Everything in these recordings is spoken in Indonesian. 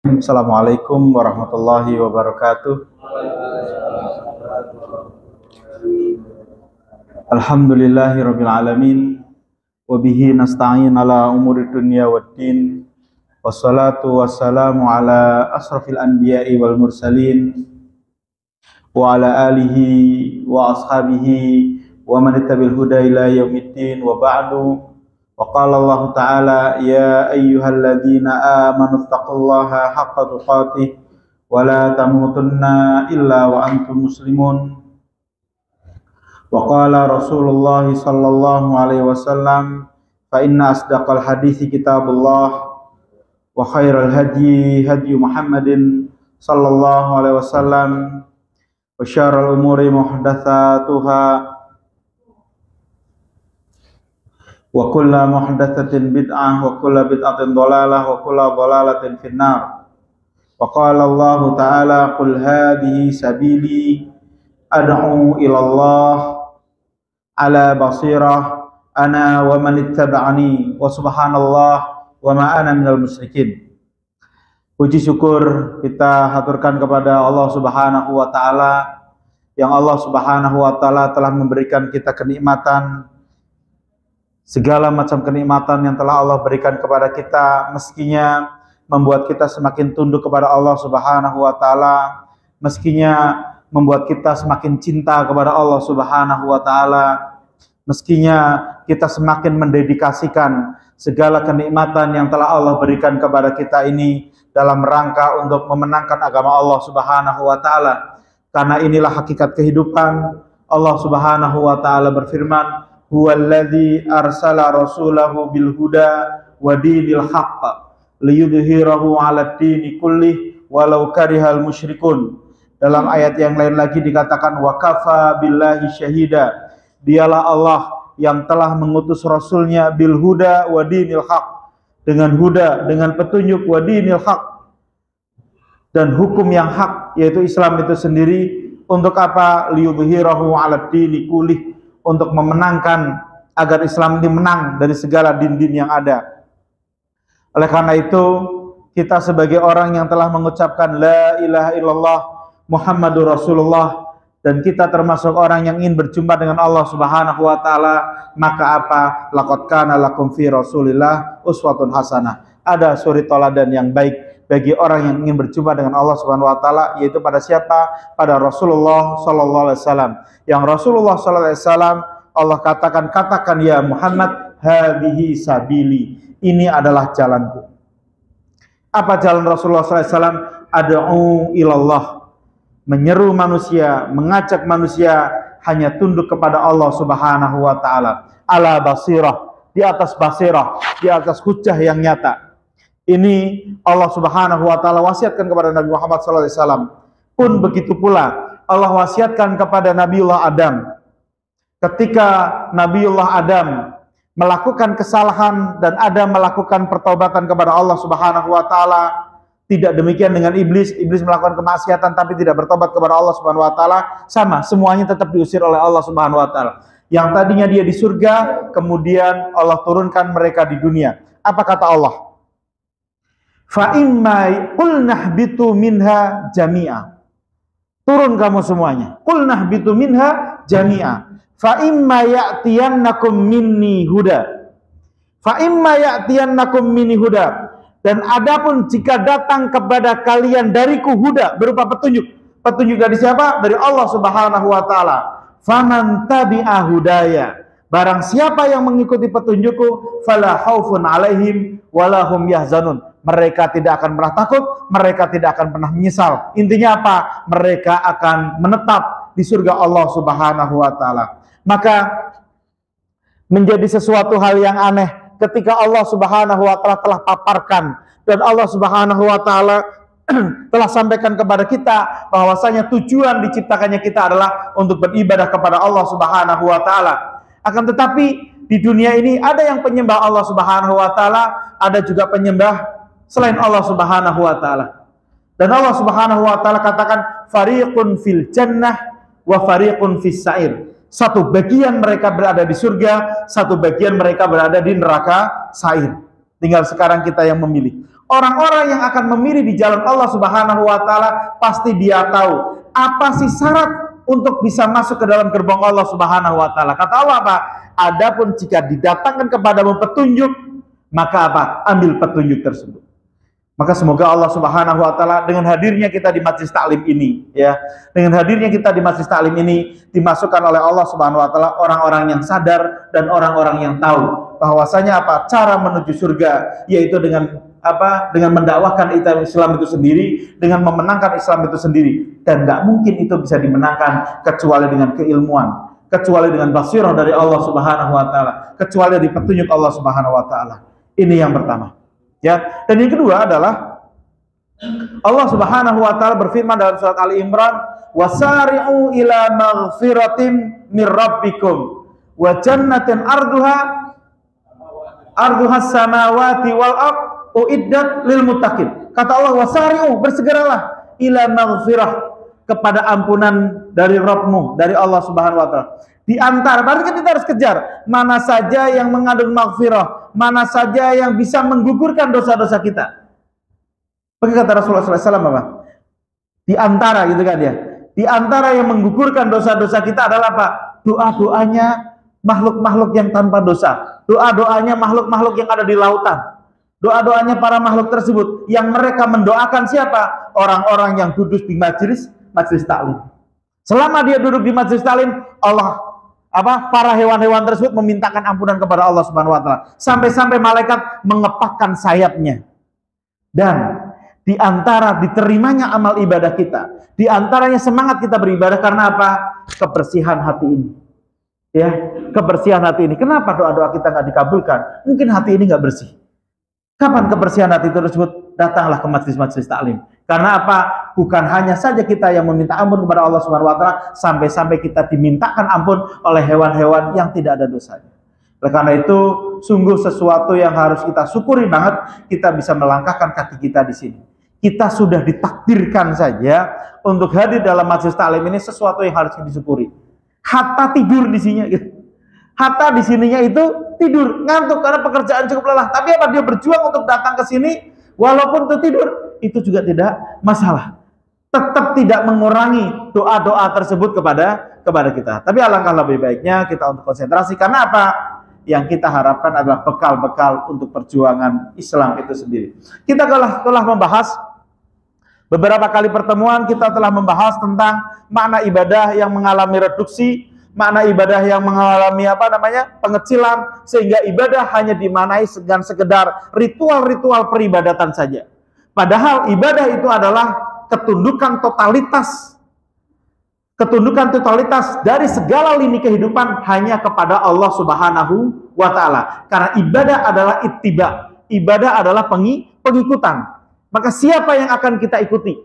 Assalamualaikum warahmatullahi wabarakatuh. Alhamdulillahirabbil alamin wa bihi nasta'in ala umuri dunya waddin. Wassalatu wassalamu ala asrafil anbiya'i wal mursalin wa ala alihi wa ashabihi wa man ittabi'al huda ila yaumiddin wa ba'du. Wa qala Allah Ta'ala ya ayyuhalladzina amanu taqullaha haqqa tuqatih wa la tamutunna illa wa antum muslimun. Wa qala Rasulullah sallallahu alaihi wasallam fa inna asdaqal hadithi kitabullah wa khairal hadyi hadyu Muhammadin sallallahu alaihi wasallam wa syarrul umuri muhdatsatuha wa kullu muhdatsatin bid'ah wa kullu bid'atin dhalalah wa kullu dhalalatin finnar. Wa qala Allah Ta'ala qul hadhihi sabili ad'u ila Allah ala basirah ana wa man ittaba'ani wa subhanallah wa ma ana minal musyrikin. Puji syukur kita haturkan kepada Allah Subhanahu wa taala yang Allah Subhanahu wa taala telah memberikan kita kenikmatan, segala macam kenikmatan yang telah Allah berikan kepada kita, meskinya membuat kita semakin tunduk kepada Allah Subhanahu wa taala, meskinya membuat kita semakin cinta kepada Allah Subhanahu wa taala, meskinya kita semakin mendedikasikan segala kenikmatan yang telah Allah berikan kepada kita ini dalam rangka untuk memenangkan agama Allah Subhanahu wa taala. Karena inilah hakikat kehidupan. Allah Subhanahu wa taala berfirman, huwallazi arsala rasulahu bil huda wa dinil haqq liyudhhirahu 'alad dini kullih walau karihal musyrikun. Dalam ayat yang lain lagi dikatakan wa kafa billahi syahida. Dialah Allah yang telah mengutus rasulnya bil huda wa dinil haqq, dengan huda, dengan petunjuk, wa dinil haqq, dan hukum yang hak, yaitu Islam itu sendiri. Untuk apa? Liyudhhirahu 'alad dini kullih, untuk memenangkan agar Islam ini menang dari segala din-din yang ada. Oleh karena itu, kita sebagai orang yang telah mengucapkan la ilaha illallah Muhammadur Rasulullah, dan kita termasuk orang yang ingin berjumpa dengan Allah Subhanahu wa taala, maka apa? Laqad kana lakum fi Rasulillah uswatun hasanah. Ada suri teladan yang baik bagi orang yang ingin berjumpa dengan Allah Subhanahu wa taala, yaitu pada siapa? Pada Rasulullah sallallahu alaihi wasallam. Yang Rasulullah sallallahu alaihi wasallam Allah katakan ya Muhammad, hadhihi sabili, ini adalah jalanku. Apa jalan Rasulullah sallallahu alaihi wasallam? Ad'u ilallah, menyeru manusia, mengajak manusia hanya tunduk kepada Allah Subhanahu wa taala, ala basirah, di atas basirah, di atas hujjah yang nyata. Ini Allah Subhanahu wa taala wasiatkan kepada Nabi Muhammad sallallahu alaihi wasallam. Pun begitu pula Allah wasiatkan kepada Nabiullah Adam. Ketika Nabiullah Adam melakukan kesalahan dan Adam melakukan pertaubatan kepada Allah Subhanahu wa taala, tidak demikian dengan iblis. Iblis melakukan kemaksiatan tapi tidak bertobat kepada Allah Subhanahu wa taala, sama, semuanya tetap diusir oleh Allah Subhanahu wa taala. Yang tadinya dia di surga, kemudian Allah turunkan mereka di dunia. Apa kata Allah? Fa imma qul nahbitu minha jami'a. Turun kamu semuanya. Qul nahbitu minha jami'a. Fa imma ya'tiyannakum minni huda. Fa imma ya'tiyannakum minni huda. Dan adapun jika datang kepada kalian dariku huda, berupa petunjuk. Petunjuk dari siapa? Dari Allah Subhanahu wa taala. Faman tabi'a hudaya. Barang siapa yang mengikuti petunjukku, fala khaufun alaihim wala hum yahzanun. Mereka tidak akan pernah takut, mereka tidak akan pernah menyesal. Intinya apa? Mereka akan menetap di surga Allah Subhanahu wa taala. Maka menjadi sesuatu hal yang aneh ketika Allah Subhanahu wa taala telah paparkan dan Allah Subhanahu wa taala telah sampaikan kepada kita bahwasanya tujuan diciptakannya kita adalah untuk beribadah kepada Allah Subhanahu wa taala. Akan tetapi di dunia ini ada yang penyembah Allah Subhanahu wa taala, ada juga penyembah selain Allah Subhanahu wa taala. Dan Allah Subhanahu wa taala katakan fariqun fil jannah wa fariqun fis sa'ir. Satu bagian mereka berada di surga, satu bagian mereka berada di neraka sa'ir. Tinggal sekarang kita yang memilih. Orang-orang yang akan memilih di jalan Allah Subhanahu wa taala pasti dia tahu apa sih syarat untuk bisa masuk ke dalam gerbong Allah Subhanahu wa taala. Kata Allah apa? Adapun jika didatangkan kepadamu petunjuk, maka apa? Ambil petunjuk tersebut. Maka semoga Allah Subhanahu wa taala dengan hadirnya kita di Majelis Taklim ini, ya, dengan hadirnya kita di Majelis Taklim ini dimasukkan oleh Allah Subhanahu wa taala orang-orang yang sadar dan orang-orang yang tahu bahwasanya apa? Cara menuju surga yaitu dengan apa? Dengan mendakwahkan Islam itu sendiri, dengan memenangkan Islam itu sendiri, dan nggak mungkin itu bisa dimenangkan kecuali dengan keilmuan, kecuali dengan basirah dari Allah Subhanahu wa taala, kecuali dari petunjuk Allah Subhanahu wa taala. Ini yang pertama. Ya, dan yang kedua adalah Allah Subhanahu wa taala berfirman dalam surat Ali Imran, "Wasari'u ila maghfiratin mir rabbikum wa jannatin arduha samawati wal ard uiddat lil muttaqin." Kata Allah, "Wasari'u," bersegeralah, ila maghfirah, kepada ampunan dari Rabbmu, dari Allah Subhanahu wa taala. Di antara, berarti kita harus kejar mana saja yang mengandung maghfirah, mana saja yang bisa menggugurkan dosa-dosa kita. Bagaimana kata Rasulullah SAW apa? Di antara, gitu kan ya. Di antara yang menggugurkan dosa-dosa kita adalah apa? Doa-doanya makhluk-makhluk yang tanpa dosa. Doa-doanya makhluk-makhluk yang ada di lautan. Doa-doanya para makhluk tersebut yang mereka mendoakan siapa? Orang-orang yang duduk di majelis taklim. Selama dia duduk di majelis taklim, para hewan-hewan tersebut memintakan ampunan kepada Allah Subhanahu wa taala, sampai-sampai malaikat mengepakkan sayapnya. Dan di antara diterimanya amal ibadah kita, di antaranya semangat kita beribadah karena apa? Kebersihan hati ini. Ya, kebersihan hati ini. Kenapa doa-doa kita nggak dikabulkan? Mungkin hati ini nggak bersih. Kapan kebersihan hati tersebut? Datanglah ke majelis-majelis taklim. Karena apa? Bukan hanya saja kita yang meminta ampun kepada Allah Subhanahu wa taala, sampai-sampai kita dimintakan ampun oleh hewan-hewan yang tidak ada dosanya. Oleh karena itu, sungguh sesuatu yang harus kita syukuri banget, kita bisa melangkahkan kaki kita di sini. Kita sudah ditakdirkan saja untuk hadir dalam majelis taklim ini, sesuatu yang harus disyukuri. Hatta tidur di sini gitu. Hatta di sininya itu tidur, ngantuk karena pekerjaan cukup lelah. Tapi apa? Dia berjuang untuk datang ke sini, walaupun itu tidur, itu juga tidak masalah. Tetap tidak mengurangi doa-doa tersebut kepada kita. Tapi alangkah lebih baiknya kita untuk konsentrasi. Karena apa? Yang kita harapkan adalah bekal-bekal untuk perjuangan Islam itu sendiri. Kita telah membahas beberapa kali pertemuan, kita telah membahas tentang makna ibadah yang mengalami reduksi, makna ibadah yang mengalami pengecilan, sehingga ibadah hanya dimaknai dengan sekedar ritual-ritual peribadatan saja. Padahal ibadah itu adalah ketundukan totalitas dari segala lini kehidupan hanya kepada Allah Subhanahu wa taala. Karena ibadah adalah ittiba, ibadah adalah pengikutan. Maka siapa yang akan kita ikuti?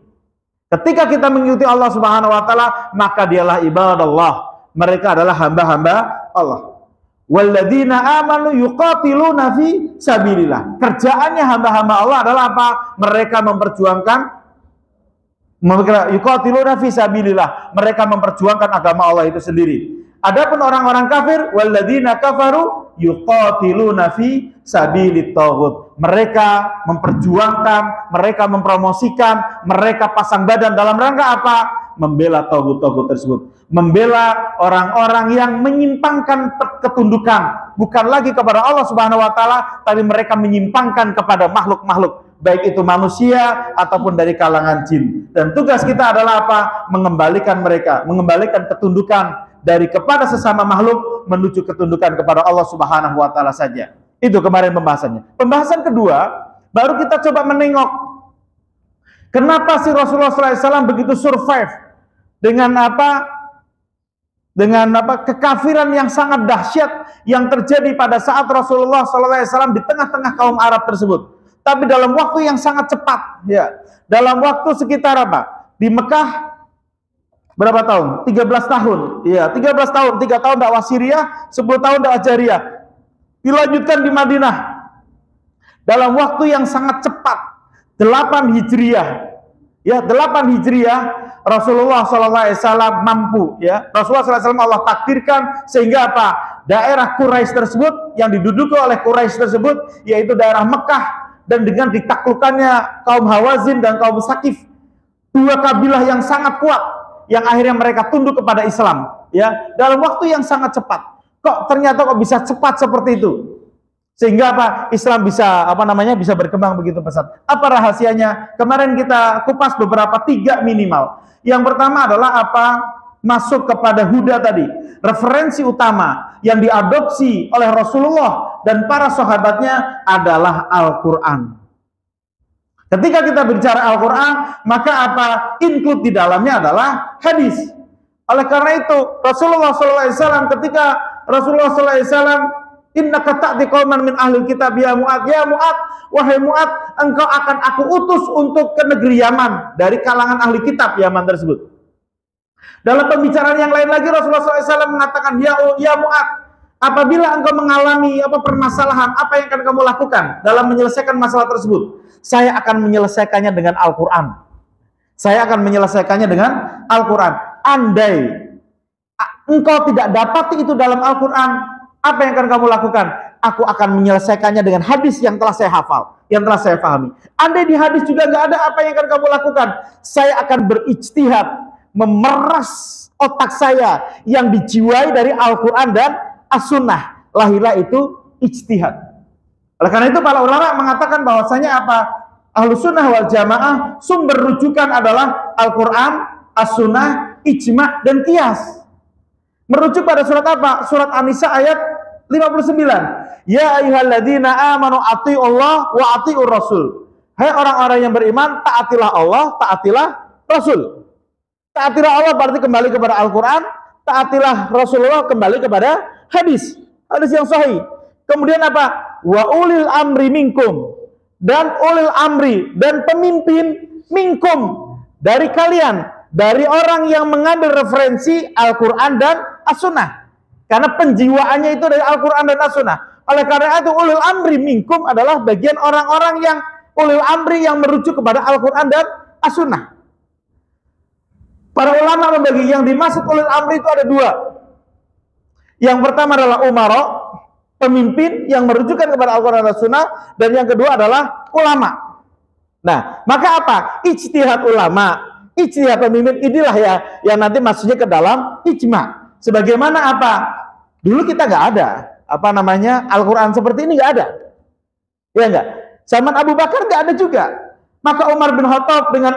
Ketika kita mengikuti Allah Subhanahu wa taala, maka dialah ibadallah. Mereka adalah hamba-hamba Allah. Walladzina amanu yuqatiluna fi sabilillah. Kerjaannya hamba-hamba Allah adalah apa? Mereka yuqatiluna fi sabilillah. Mereka memperjuangkan agama Allah itu sendiri. Adapun orang-orang kafir, walladzina kafaru yuqatiluna fi sabilit taghut. Mereka memperjuangkan, mereka mempromosikan, mereka pasang badan dalam rangka apa? Membela taghut-taghut tersebut. Membela orang-orang yang menyimpangkan ketundukan, bukan lagi kepada Allah Subhanahu wa taala, tapi mereka menyimpangkan kepada makhluk-makhluk, baik itu manusia ataupun dari kalangan jin. Dan tugas kita adalah apa? Mengembalikan ketundukan dari kepada sesama makhluk menuju ketundukan kepada Allah Subhanahu wa taala saja. Itu kemarin pembahasannya. Pembahasan kedua, baru kita coba menengok kenapa sih Rasulullah SAW begitu survive dengan kekafiran yang sangat dahsyat yang terjadi pada saat Rasulullah SAW di tengah-tengah kaum Arab tersebut. Tapi dalam waktu yang sangat cepat, ya, dalam waktu sekitar di Mekah berapa tahun? 13 tahun. Ya, 13 tahun, 3 tahun dakwah Syria, 10 tahun dakwah Jariyah. Dilanjutkan di Madinah. Dalam waktu yang sangat cepat, 8 Hijriah. Ya, 8 Hijriah Rasulullah SAW mampu, ya. Rasulullah SAW Allah takdirkan sehingga apa? Daerah Quraisy tersebut yang diduduki oleh Quraisy tersebut, yaitu daerah Mekah, dan dengan ditaklukkannya kaum Hawazin dan kaum Sakif, dua kabilah yang sangat kuat, yang akhirnya mereka tunduk kepada Islam, ya, dalam waktu yang sangat cepat. Kok ternyata bisa cepat seperti itu? Sehingga apa? Islam bisa bisa berkembang begitu pesat. Apa rahasianya? Kemarin kita kupas beberapa, 3 minimal. Yang pertama adalah apa? Masuk kepada huda tadi. Referensi utama yang diadopsi oleh Rasulullah dan para sahabatnya adalah Al-Quran. Ketika kita bicara Al-Quran, maka apa? Include di dalamnya adalah hadis. Oleh karena itu, Rasulullah SAW ketika Rasulullah SAW, innaka ta'ti qauman min ahlil kitab ya Mu'ad, wahai Mu'ad, engkau akan aku utus untuk ke negeri Yaman dari kalangan ahli kitab Yaman tersebut. Dalam pembicaraan yang lain lagi Rasulullah SAW mengatakan, ya Mu'ad, apabila engkau mengalami permasalahan, apa yang akan kamu lakukan dalam menyelesaikan masalah tersebut? Saya akan menyelesaikannya dengan Al-Quran. Saya akan menyelesaikannya dengan Al-Quran. Andai engkau tidak dapati itu dalam Al-Quran, apa yang akan kamu lakukan? Aku akan menyelesaikannya dengan hadis yang telah saya hafal, yang telah saya pahami. Andai di hadis juga nggak ada, apa yang akan kamu lakukan? Saya akan berijtihad, memeras otak saya yang dijiwai dari Al-Quran dan As-Sunnah. Lahirlah itu ijtihad. Oleh karena itu para ulama mengatakan bahwasanya apa? Ahlus Sunnah wal Jamaah sumber rujukan adalah Al-Quran, As-Sunnah, Ijma' dan Qiyas. Merujuk pada surat apa? Surat An-Nisa ayat 59. Ya ayyuhalladzina amanu atti'ullah wa atti'ur rasul. Hai orang-orang yang beriman, taatilah Allah, taatilah Rasul. Taatilah Allah berarti kembali kepada Al-Quran, taatilah Rasulullah kembali kepada hadis. Hadis yang sahih. Kemudian apa? Wa ulil amri minkum. Dan ulil amri, dan pemimpin minkum, dari kalian. Dari orang yang mengambil referensi Al-Quran dan As-Sunnah. Karena penjiwaannya itu dari Al-Quran dan As-Sunnah. Oleh karena itu ulil amri minkum adalah bagian orang-orang yang ulil amri yang merujuk kepada Al-Quran dan As-Sunnah. Para ulama membagi yang dimaksud ulil amri itu ada 2. Yang pertama adalah umara, pemimpin yang merujukkan kepada Al-Quran dan As-Sunnah. Dan yang kedua adalah ulama. Nah, maka apa? Ijtihad ulama, ijtihad pemimpin, inilah ya yang nanti maksudnya ke dalam ijma. Sebagaimana apa? Dulu kita nggak ada Al-Quran seperti ini, nggak ada. Ya enggak? Zaman Abu Bakar nggak ada juga. Maka Umar bin Khattab dengan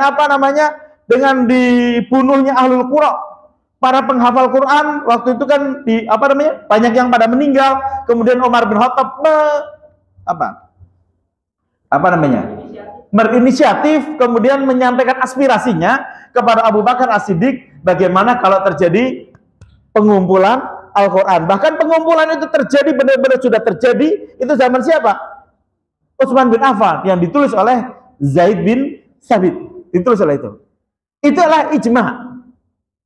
dengan dibunuhnya Ahlul Qura, para penghafal Quran waktu itu kan banyak yang pada meninggal. Kemudian Umar bin Khattab berinisiatif, kemudian menyampaikan aspirasinya kepada Abu Bakar As-Siddiq, bagaimana kalau terjadi pengumpulan Al-Quran. Bahkan pengumpulan itu terjadi, benar-benar sudah terjadi, itu zaman siapa? Utsman bin Affan, yang ditulis oleh Zaid bin Sabit, ditulis oleh itu. Itulah ijma.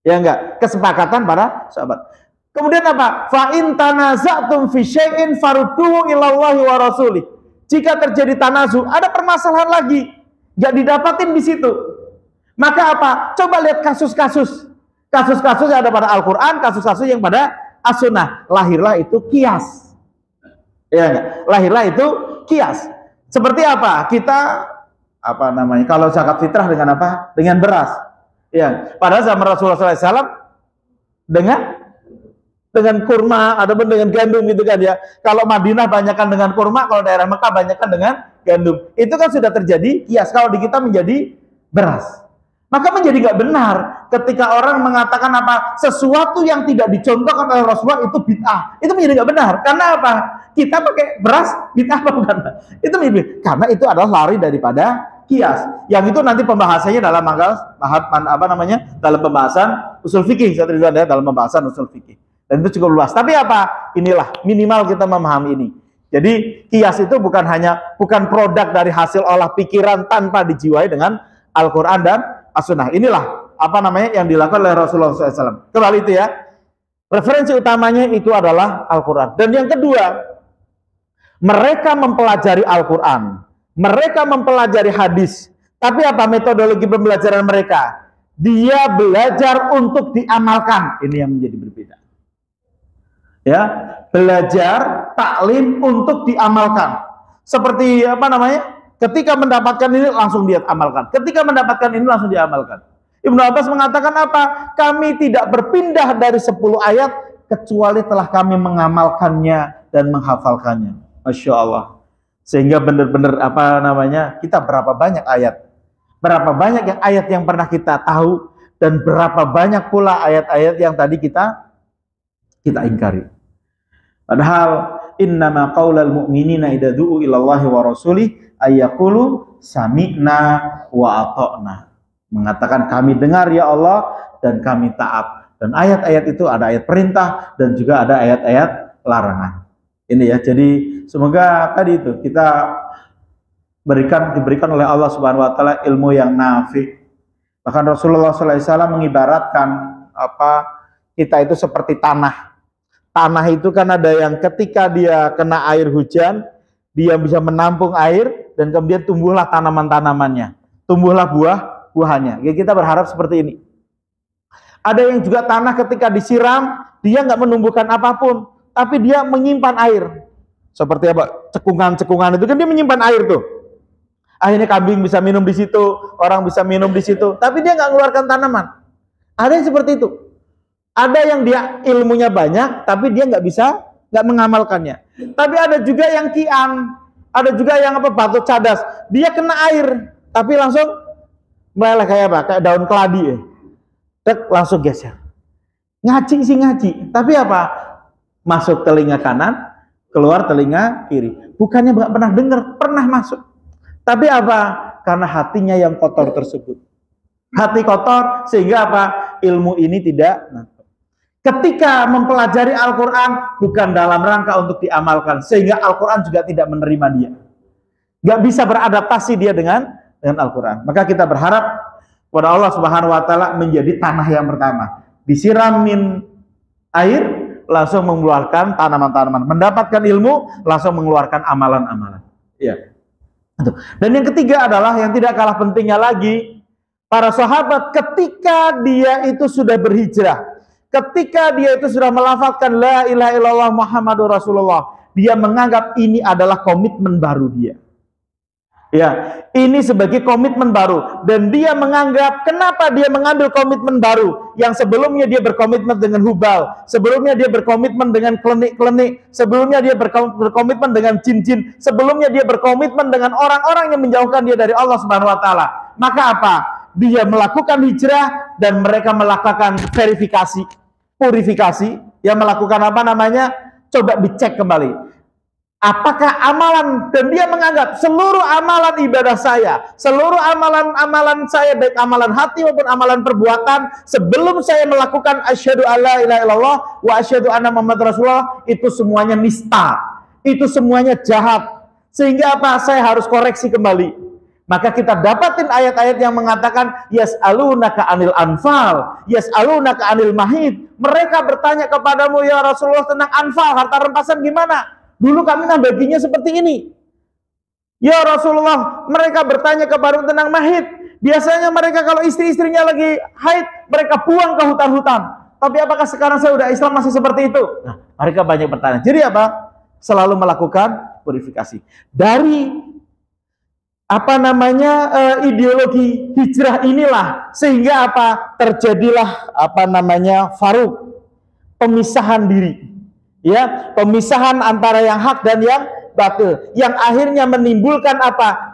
Ya enggak? Kesepakatan para sahabat. Kemudian apa? Fa in tanaza'tum fi syai'in farudduhu ilallahi wa rasulih. Jika terjadi tanazu, ada permasalahan lagi, nggak didapatin di situ. Maka apa? Coba lihat kasus-kasus yang ada pada Al-Quran, kasus-kasus yang pada As-Sunnah. Lahirlah itu qiyas. Ya enggak? Lahirlah itu qiyas. Seperti apa? Kita kalau zakat fitrah dengan apa? Dengan beras. Ya. Pada zaman Rasulullah SAW dengan kurma, ataupun dengan gandum gitu kan ya. Kalau Madinah banyakkan dengan kurma, kalau daerah Mekah banyakkan dengan gandum. Itu kan sudah terjadi kias. Kalau di kita menjadi beras. Maka menjadi nggak benar ketika orang mengatakan sesuatu yang tidak dicontohkan oleh Rasulullah itu bid'ah. Itu menjadi nggak benar. Karena apa? Kita pakai beras bid'ah apa bukan? Itu karena itu adalah lari daripada kias. Yang itu nanti pembahasannya dalam dalam pembahasan usul fikih. Dalam pembahasan usul fikih. Dan itu cukup luas. Tapi apa? Inilah minimal kita memahami ini. Jadi kias itu bukan produk dari hasil olah pikiran tanpa dijiwai dengan Al-Quran dan As-Sunnah. Inilah yang dilakukan oleh Rasulullah SAW. Kembali itu ya. Referensi utamanya itu adalah Al-Quran. Dan yang kedua, mereka mempelajari Al-Quran. Mereka mempelajari hadis. Tapi apa metodologi pembelajaran mereka? Dia belajar untuk diamalkan. Ini yang menjadi berbeda. Ya, belajar taklim untuk diamalkan. Seperti Ketika mendapatkan ini langsung dia amalkan. Ketika mendapatkan ini langsung diamalkan. Ibnu Abbas mengatakan apa? Kami tidak berpindah dari 10 ayat kecuali telah kami mengamalkannya dan menghafalkannya. Masya Allah. Sehingga benar-benar kita berapa banyak ayat. Berapa banyak ayat yang pernah kita tahu dan berapa banyak pula ayat-ayat yang tadi kita ingkari. Padahal innama qaulal mu'minina idza du'u ilallahi wa rasulih ayyaqulu sami'na wa ata'na. Mengatakan kami dengar ya Allah dan kami taat. Dan ayat-ayat itu ada ayat perintah dan juga ada ayat-ayat larangan. Ini ya, jadi semoga tadi itu kita diberikan oleh Allah Subhanahu wa taala ilmu yang nafi. Bahkan Rasulullah SAW mengibaratkan kita itu seperti tanah. Tanah itu kan ada yang ketika dia kena air hujan, dia bisa menampung air dan kemudian tumbuhlah tanaman-tanamannya, tumbuhlah buah-buahannya. Ya, kita berharap seperti ini. Ada yang juga tanah ketika disiram, dia nggak menumbuhkan apapun, tapi dia menyimpan air. Seperti apa? Cekungan-cekungan itu kan dia menyimpan air tuh. Akhirnya kambing bisa minum di situ, orang bisa minum di situ, tapi dia nggak mengeluarkan tanaman. Ada yang seperti itu. Ada yang dia ilmunya banyak, tapi dia nggak mengamalkannya. Tapi ada juga yang kian, ada juga yang batu cadas. Dia kena air, tapi langsung meleleh kayak daun keladi ya. Langsung geser. Ngaji sih ngaji, tapi masuk telinga kanan, keluar telinga kiri. Bukannya nggak pernah dengar, pernah masuk. Tapi karena hatinya yang kotor tersebut. Hati kotor sehingga ilmu ini tidak. Ketika mempelajari Al-Quran bukan dalam rangka untuk diamalkan, sehingga Al-Quran juga tidak menerima dia. Nggak bisa beradaptasi dia dengan Al-Quran. Maka kita berharap kepada Allah Subhanahu wa taala menjadi tanah yang pertama. Disiramin air, langsung mengeluarkan tanaman-tanaman. Mendapatkan ilmu, langsung mengeluarkan amalan-amalan. Iya. Dan yang ketiga adalah yang tidak kalah pentingnya lagi, para sahabat ketika dia itu sudah berhijrah, ketika dia itu sudah melafazkan la ilaha illallah Muhammadur Rasulullah, dia menganggap ini adalah komitmen baru dia. Ya, ini sebagai komitmen baru, dan dia menganggap kenapa dia mengambil komitmen baru yang sebelumnya dia berkomitmen dengan Hubal, sebelumnya dia berkomitmen dengan klenik-klenik, sebelumnya dia berkomitmen dengan jin-jin, sebelumnya dia berkomitmen dengan orang-orang yang menjauhkan dia dari Allah Subhanahu wa taala. Maka dia melakukan hijrah dan mereka melakukan verifikasi, purifikasi, yang melakukan coba dicek kembali. Apakah amalan, dan dia menganggap seluruh amalan ibadah saya, seluruh amalan saya, baik amalan hati maupun amalan perbuatan, sebelum saya melakukan asyhadu alla ilaha illallah wa asyhadu anna Muhammad Rasulullah, itu semuanya nista, itu semuanya jahat. Sehingga saya harus koreksi kembali. Maka kita dapatin ayat-ayat yang mengatakan yas'alunaka anil anfal, yas'alunaka anil mahid. Mereka bertanya kepadamu ya Rasulullah tentang anfal, harta rampasan gimana? Dulu kami baginya seperti ini. Ya Rasulullah, mereka bertanya kepada tentang mahid. Biasanya mereka kalau istri-istrinya lagi haid, mereka buang ke hutan-hutan. Tapi apakah sekarang saya udah Islam masih seperti itu? Nah, mereka banyak bertanya. Jadi selalu melakukan purifikasi. Dari ideologi hijrah inilah sehingga terjadilah faruq, pemisahan diri. Ya, pemisahan antara yang hak dan yang batil, yang akhirnya menimbulkan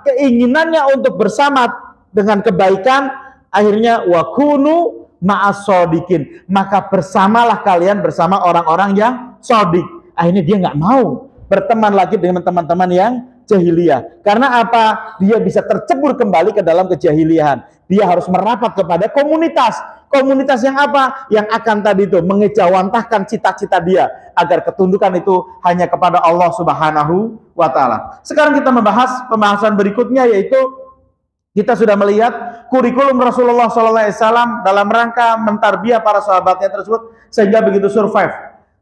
keinginannya untuk bersama dengan kebaikan, akhirnya wakunu ma'as-shodiqin, maka bersamalah kalian bersama orang-orang yang shodiq. Akhirnya dia nggak mau berteman lagi dengan teman-teman yang jahiliyah. Karena dia bisa tercebur kembali ke dalam kejahiliahan. Dia harus merapat kepada komunitas yang yang akan tadi itu mengejawantahkan cita-cita dia agar ketundukan itu hanya kepada Allah Subhanahu wa taala. Sekarang kita membahas pembahasan berikutnya, yaitu kita sudah melihat kurikulum Rasulullah SAW dalam rangka mentarbiyah para sahabatnya tersebut sehingga begitu survive.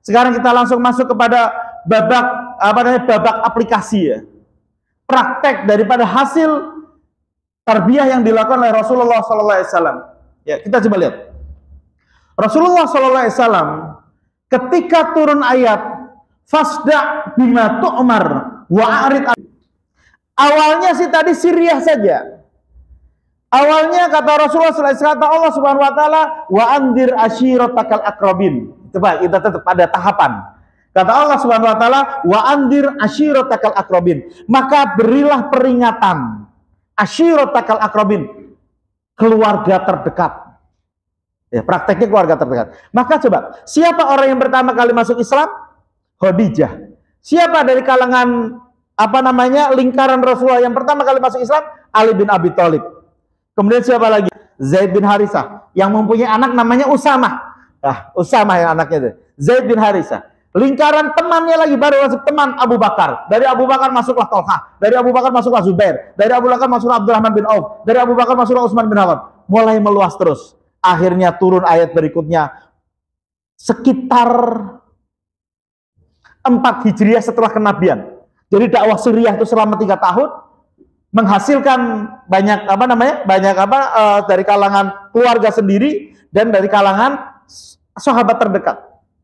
Sekarang kita langsung masuk kepada babak aplikasi, ya. Praktek daripada hasil tarbiyah yang dilakukan oleh Rasulullah SAW. Ya, kita coba lihat. Rasulullah SAW ketika turun ayat fasda bima tu'mar wa a'rid, Awalnya sih tadi Syria saja. Awalnya kata Rasulullah SAW, kata Allah Subhanahu wa taala, wa andir ashiratakal akrabin. Coba kita tetap pada tahapan. Kata Allah Subhanahu wa taala, wa andir ashiratakal akrabin. Maka berilah peringatan. Ashiratakal akrabin, keluarga terdekat. Ya, prakteknya keluarga terdekat. Maka coba, siapa orang yang pertama kali masuk Islam? Khadijah. Siapa dari kalangan lingkaran Rasulullah yang pertama kali masuk Islam? Ali bin Abi Thalib. Kemudian siapa lagi? Zaid bin Harisah, yang mempunyai anak namanya Usamah. Nah, Usamah yang anaknya itu. Zaid bin Harisah. Lingkaran temannya lagi baru masuk teman Abu Bakar. Dari Abu Bakar masuklah Thalhah. Dari Abu Bakar masuklah Zubair. Dari Abu Bakar masuklah Abdurrahman bin Auf. Dari Abu Bakar masuklah Utsman bin Affan. Mulai meluas terus. Akhirnya turun ayat berikutnya. Sekitar 4 Hijriah setelah kenabian. Jadi dakwah Suriah itu selama 3 tahun menghasilkan banyak dari kalangan keluarga sendiri dan dari kalangan sahabat terdekat.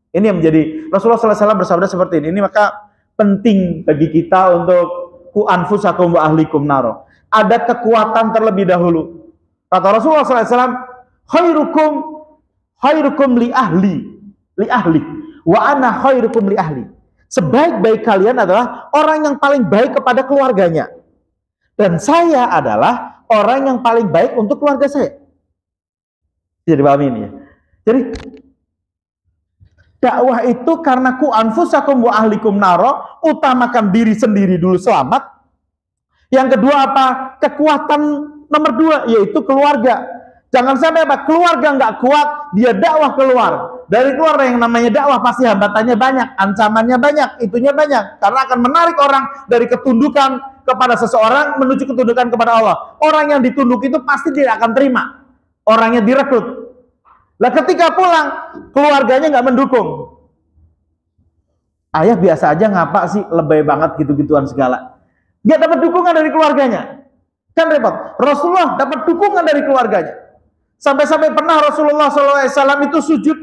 Ini yang menjadi Rasulullah SAW bersabda seperti ini. Ini maka penting bagi kita untuk ku anfusakum wa ahlikum naro. Ada kekuatan terlebih dahulu. Kata Rasulullah SAW, khairukum li ahli wa ana khairukum li ahli. Sebaik-baik kalian adalah orang yang paling baik kepada keluarganya. Dan saya adalah orang yang paling baik untuk keluarga saya. Jadi paham ini ya. Jadi dakwah itu karena ku anfusakum wa ahlikum naro, utamakan diri sendiri dulu selamat. Yang kedua apa? Kekuatan nomor 2 yaitu keluarga. Jangan sampai keluarga nggak kuat, dia dakwah keluar. Dari keluarga yang namanya dakwah pasti hambatannya banyak, ancamannya banyak, itunya banyak. Karena akan menarik orang dari ketundukan kepada seseorang menuju ketundukan kepada Allah. Orang yang ditunduk itu pasti tidak akan terima. Orangnya direkrut. Lah ketika pulang, keluarganya nggak mendukung. Ayah biasa aja ngapa sih, lebay banget gitu-gituan segala. Dia dapat dukungan dari keluarganya. Kan repot. Rasulullah dapat dukungan dari keluarganya. Sampai-sampai pernah Rasulullah SAW itu sujud.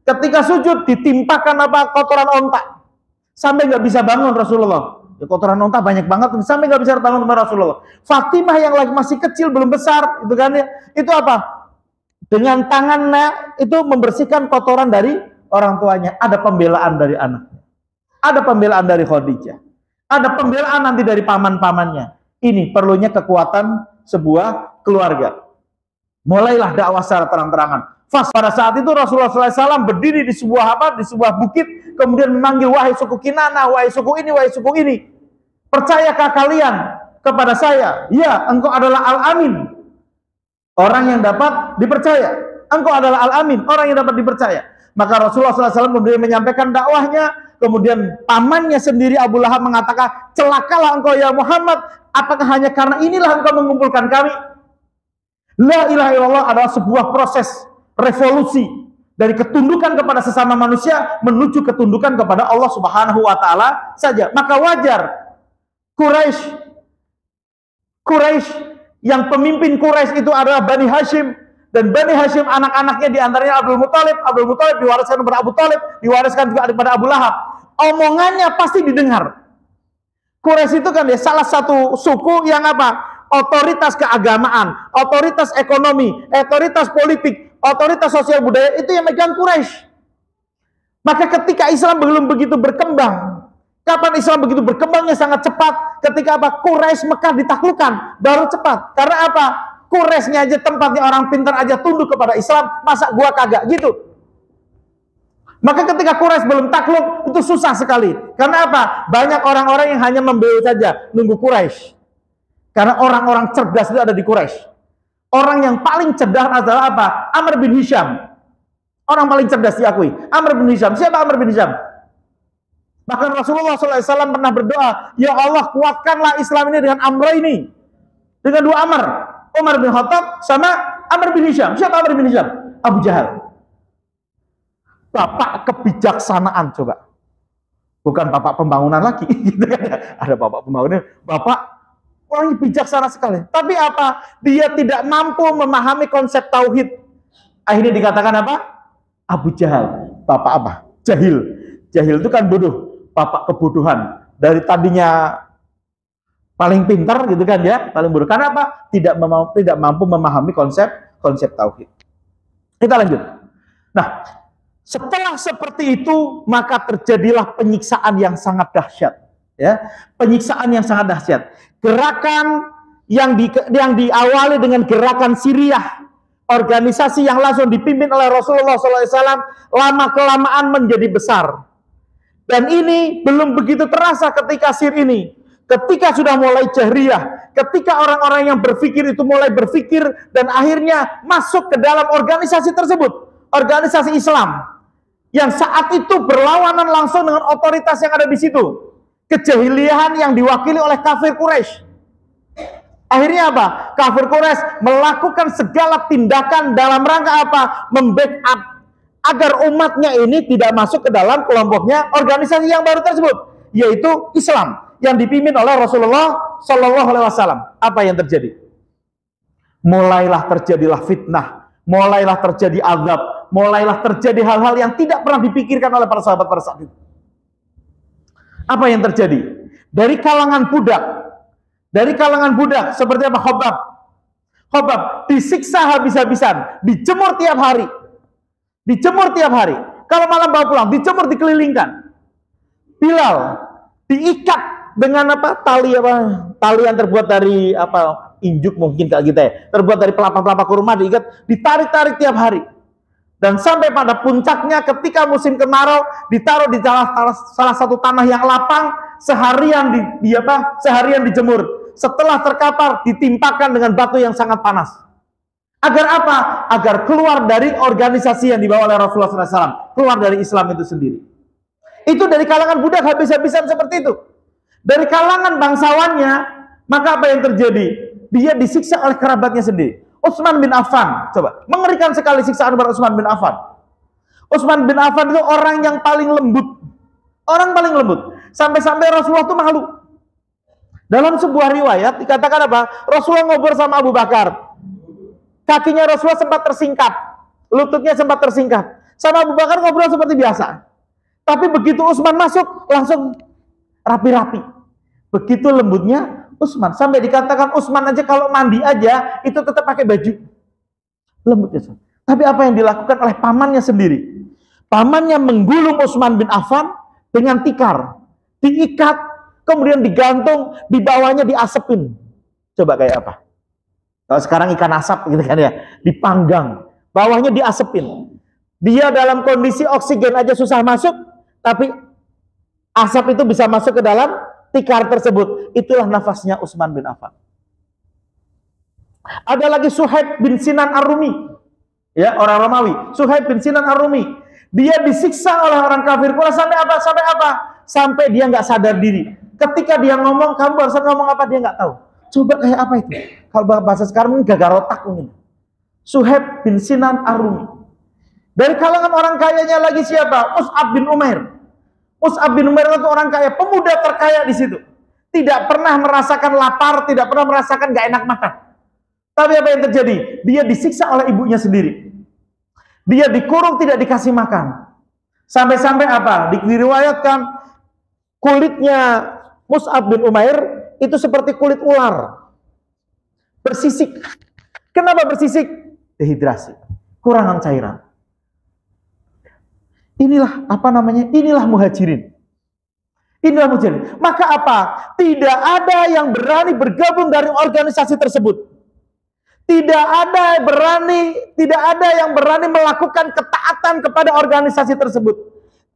Ketika sujud ditimpakan kotoran onta. Sampai nggak bisa bangun Rasulullah. Ya, kotoran onta banyak banget sampai nggak bisa bangun sama Rasulullah. Fatimah yang lagi masih kecil belum besar, itu kan ya. Itu apa? Dengan tangannya itu membersihkan kotoran dari orang tuanya. Ada pembelaan dari anaknya. Ada pembelaan dari Khadijah. Ada pembelaan nanti dari paman-pamannya. Ini perlunya kekuatan sebuah keluarga. Mulailah dakwah secara terang-terangan. Pada saat itu Rasulullah SAW berdiri di sebuah bukit, kemudian memanggil, wahai suku Kinanah, wahai suku ini, percayakah kalian kepada saya? Ya, engkau adalah Al-Amin, orang yang dapat dipercaya. Engkau adalah Al-Amin, orang yang dapat dipercaya. Maka Rasulullah SAW kemudian menyampaikan dakwahnya. Kemudian pamannya sendiri Abu Lahab mengatakan, celakalah engkau ya Muhammad, apakah hanya karena inilah engkau mengumpulkan kami? La ilaha illallah adalah sebuah proses revolusi dari ketundukan kepada sesama manusia menuju ketundukan kepada Allah Subhanahu wa taala saja. Maka wajar Quraisy yang pemimpin Quraisy itu adalah Bani Hashim, dan Bani Hashim anak-anaknya diantaranya Abdul Muthalib diwariskan kepada Abu Thalib, diwariskan juga kepada Abu Lahab. Omongannya pasti didengar. Quraisy itu kan ya salah satu suku yang apa? Otoritas keagamaan, otoritas ekonomi, otoritas politik, otoritas sosial budaya itu yang megang Quraisy. Maka ketika Islam belum begitu berkembang, kapan Islam begitu berkembangnya sangat cepat? Ketika apa? Quraisy Mekah ditaklukkan, baru cepat. Karena apa? Quraisynya aja tempatnya orang pintar aja tunduk kepada Islam, masa gua kagak gitu? Maka ketika Quraisy belum takluk itu susah sekali. Karena apa? Banyak orang-orang yang hanya membela saja, nunggu Quraisy. Karena orang-orang cerdas itu ada di Quraisy. Orang yang paling cerdas adalah apa? Amr bin Hisham. Orang paling cerdas diakui. Amr bin Hisham. Siapa Amr bin Hisham? Bahkan Rasulullah SAW pernah berdoa, ya Allah kuatkanlah Islam ini dengan Amr ini. Dengan 2 Amr. Umar bin Khattab sama Amr bin Hisham. Siapa Amr bin Hisham? Abu Jahal. Bapak kebijaksanaan coba. Bukan bapak pembangunan lagi. Ada bapak pembangunan. Bapak orang bijaksana sekali. Tapi apa? Dia tidak mampu memahami konsep tauhid. Akhirnya dikatakan apa? Abu Jahal. Bapak apa? Jahil. Jahil itu kan bodoh. Bapak kebodohan. Dari tadinya paling pintar gitu kan ya, paling bodoh. Karena apa? Tidak mampu memahami konsep tauhid. Kita lanjut. Nah, setelah seperti itu maka terjadilah penyiksaan yang sangat dahsyat, ya. Penyiksaan yang sangat dahsyat. Gerakan yang diawali dengan gerakan Siriah, organisasi yang langsung dipimpin oleh Rasulullah SAW, lama-kelamaan menjadi besar. Dan ini belum begitu terasa ketika ini. Ketika sudah mulai jahriyah, ketika orang-orang yang berpikir itu mulai berpikir dan akhirnya masuk ke dalam organisasi tersebut, organisasi Islam, yang saat itu berlawanan langsung dengan otoritas yang ada di situ. Kejahiliahan yang diwakili oleh kafir Quraisy. Akhirnya apa? Kafir Quraisy melakukan segala tindakan dalam rangka apa? Membackup agar umatnya ini tidak masuk ke dalam kelompoknya organisasi yang baru tersebut, yaitu Islam yang dipimpin oleh Rasulullah Shallallahu Alaihi Wasallam. Apa yang terjadi? Mulailah terjadilah fitnah, mulailah terjadi azab, mulailah terjadi hal-hal yang tidak pernah dipikirkan oleh para sahabat pada saat itu. Apa yang terjadi? Dari kalangan budak seperti apa? Khobab disiksa habis-habisan, dijemur tiap hari. Kalau malam bawa pulang, dijemur, dikelilingkan. Bilal diikat dengan apa? Tali yang terbuat dari apa? Injuk mungkin kayak gitu ya. Terbuat dari pelapa-pelapa kurma, diikat, ditarik-tarik tiap hari. Dan sampai pada puncaknya ketika musim kemarau ditaruh di salah satu tanah yang lapang, seharian dijemur. Setelah terkapar ditimpakan dengan batu yang sangat panas. Agar apa? Agar keluar dari organisasi yang dibawa oleh Rasulullah SAW, keluar dari Islam itu sendiri. Itu dari kalangan budak habis-habisan seperti itu. Dari kalangan bangsawannya, maka apa yang terjadi? Dia disiksa oleh kerabatnya sendiri. Utsman bin Affan, coba, mengerikan sekali siksaan kepada Utsman bin Affan. Utsman bin Affan itu orang yang paling lembut. Sampai-sampai Rasulullah itu malu. Dalam sebuah riwayat dikatakan apa? Rasulullah ngobrol sama Abu Bakar. Kakinya Rasulullah sempat tersingkap, lututnya sempat tersingkap. Sama Abu Bakar ngobrol seperti biasa. Tapi begitu Utsman masuk, langsung rapi-rapi. Begitu lembutnya Utsman, sampai dikatakan Utsman aja kalau mandi aja itu tetap pakai baju. Lembutnya. Tapi apa yang dilakukan oleh pamannya sendiri? Pamannya menggulung Utsman bin Affan dengan tikar, diikat, kemudian digantung, di bawahnya diasepin. Coba kayak apa? Kalau sekarang ikan asap gitu kan ya, dipanggang, bawahnya diasepin. Dia dalam kondisi oksigen aja susah masuk, tapi asap itu bisa masuk ke dalam tikar tersebut. Itulah nafasnya Utsman bin Affan. Ada lagi Suhaib bin Sinan Ar-Rumi, ya, orang Romawi. Suhaib bin Sinan Ar-Rumi, dia disiksa oleh orang kafir Quraisy sampai apa? Sampai dia nggak sadar diri. Ketika dia ngomong, kamu barusan ngomong apa, dia nggak tahu. Coba kayak apa itu? Kalau bahasa sekarang mungkin gagal otak mungkin. Suhaib bin Sinan Ar-Rumi. Dari kalangan orang kayanya lagi siapa? Mus'ab bin Umair. Mus'ab bin Umair itu orang kaya, pemuda terkaya di situ. Tidak pernah merasakan lapar, tidak pernah merasakan gak enak makan. Tapi apa yang terjadi? Dia disiksa oleh ibunya sendiri. Dia dikurung, tidak dikasih makan. Sampai-sampai apa? Diriwayatkan kulitnya Mus'ab bin Umair itu seperti kulit ular. Bersisik. Kenapa bersisik? Dehidrasi. Kurangan cairan. Inilah muhajirin. Maka apa? Tidak ada yang berani bergabung dari organisasi tersebut. Tidak ada yang berani melakukan ketaatan kepada organisasi tersebut.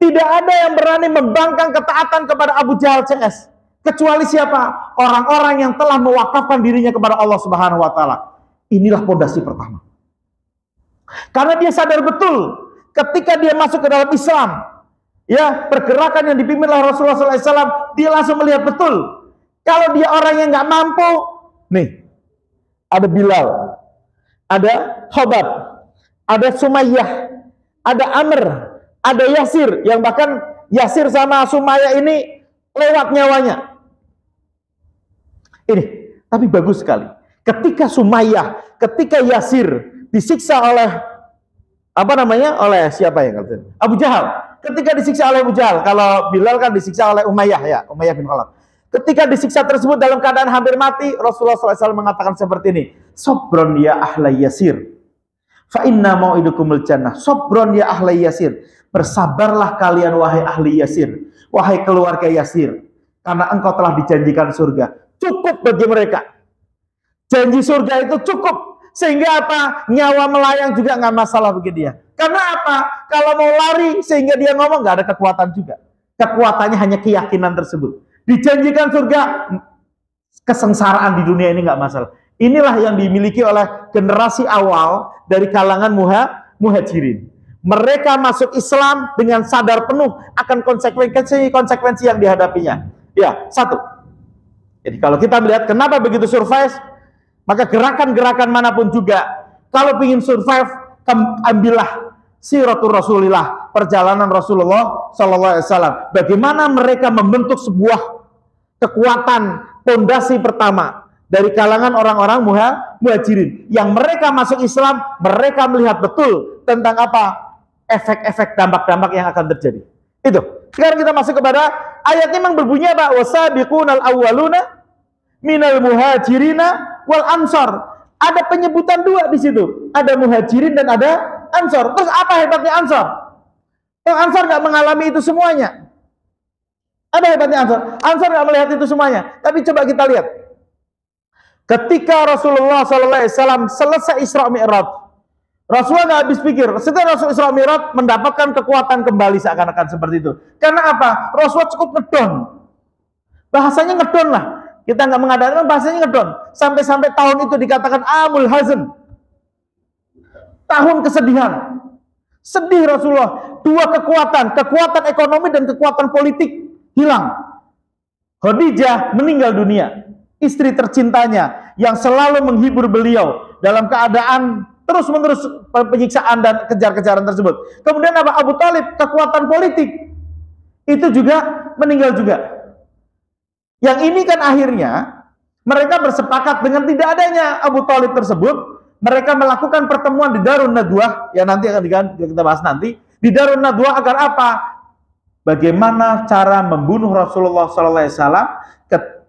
Tidak ada yang berani membangkang ketaatan kepada Abu Jahal CS. Kecuali siapa? Orang-orang yang telah mewakafkan dirinya kepada Allah Subhanahu wa taala. Inilah pondasi pertama. Karena dia sadar betul ketika dia masuk ke dalam Islam, ya, pergerakan yang dipimpin oleh Rasulullah SAW, dia langsung melihat betul kalau dia orang yang nggak mampu. Nih, ada Bilal, ada Khobab, ada Sumayyah, ada Amr, ada Yasir, yang bahkan Yasir sama Sumayyah ini lewat nyawanya. Ini, tapi bagus sekali. Ketika Yasir disiksa oleh oleh siapa yang kata? Abu Jahal. Ketika disiksa oleh Abu Jahal, kalau Bilal kan disiksa oleh Umayyah bin Khalaf. Ketika disiksa tersebut dalam keadaan hampir mati, Rasulullah SAW mengatakan seperti ini, Sobron ya ahlai yasir, fa inna mau'idukumul jannah. Sobron ya ahlai yasir, bersabarlah kalian wahai ahli Yasir, wahai keluarga Yasir, karena engkau telah dijanjikan surga. Cukup bagi mereka. Janji surga itu cukup. Sehingga apa? Nyawa melayang juga nggak masalah bagi dia. Karena apa? Kalau mau lari sehingga dia ngomong nggak ada kekuatan juga. Kekuatannya hanya keyakinan tersebut. Dijanjikan surga, kesengsaraan di dunia ini nggak masalah. Inilah yang dimiliki oleh generasi awal dari kalangan muhajirin. Mereka masuk Islam dengan sadar penuh akan konsekuensi yang dihadapinya. Ya, satu. Jadi kalau kita melihat kenapa begitu survive, maka gerakan-gerakan manapun juga, kalau ingin survive, ambillah siratul Rasulillah, perjalanan Rasulullah SAW. Bagaimana mereka membentuk sebuah kekuatan pondasi pertama dari kalangan orang-orang muhajirin. Yang mereka masuk Islam, mereka melihat betul tentang apa? Efek-efek dampak-dampak yang akan terjadi. Itu. Sekarang kita masuk kepada ayat memang berbunyi apa? Wasabiqunal awwaluna minal muhajirina wal ansor. Ada penyebutan dua di situ. Ada muhajirin dan ada ansor. Terus apa hebatnya ansor? Yang ansor nggak mengalami itu semuanya. Ada hebatnya ansor. Ansor nggak melihat itu semuanya. Tapi coba kita lihat. Ketika Rasulullah SAW selesai Isra Mi'raj, Rasulullah nggak habis pikir. Setelah Rasul Isra Mi'raj mendapatkan kekuatan kembali seakan-akan seperti itu. Karena apa? Rasulullah cukup ngedon. Bahasanya ngedon lah. Kita nggak mengadakan bahasanya ngedon. Sampai-sampai tahun itu dikatakan Amul Hazn. Tahun kesedihan. Sedih Rasulullah. Dua kekuatan. Kekuatan ekonomi dan kekuatan politik hilang. Khadijah meninggal dunia. Istri tercintanya yang selalu menghibur beliau dalam keadaan terus-menerus penyiksaan dan kejar-kejaran tersebut. Kemudian apa? Abu Thalib, kekuatan politik. Itu juga meninggal juga. Yang ini kan akhirnya mereka bersepakat dengan tidak adanya Abu Thalib tersebut. Mereka melakukan pertemuan di Darun Nadwah, yang nanti akan kita bahas nanti. Di Darun Nadwah agar apa? Bagaimana cara membunuh Rasulullah SAW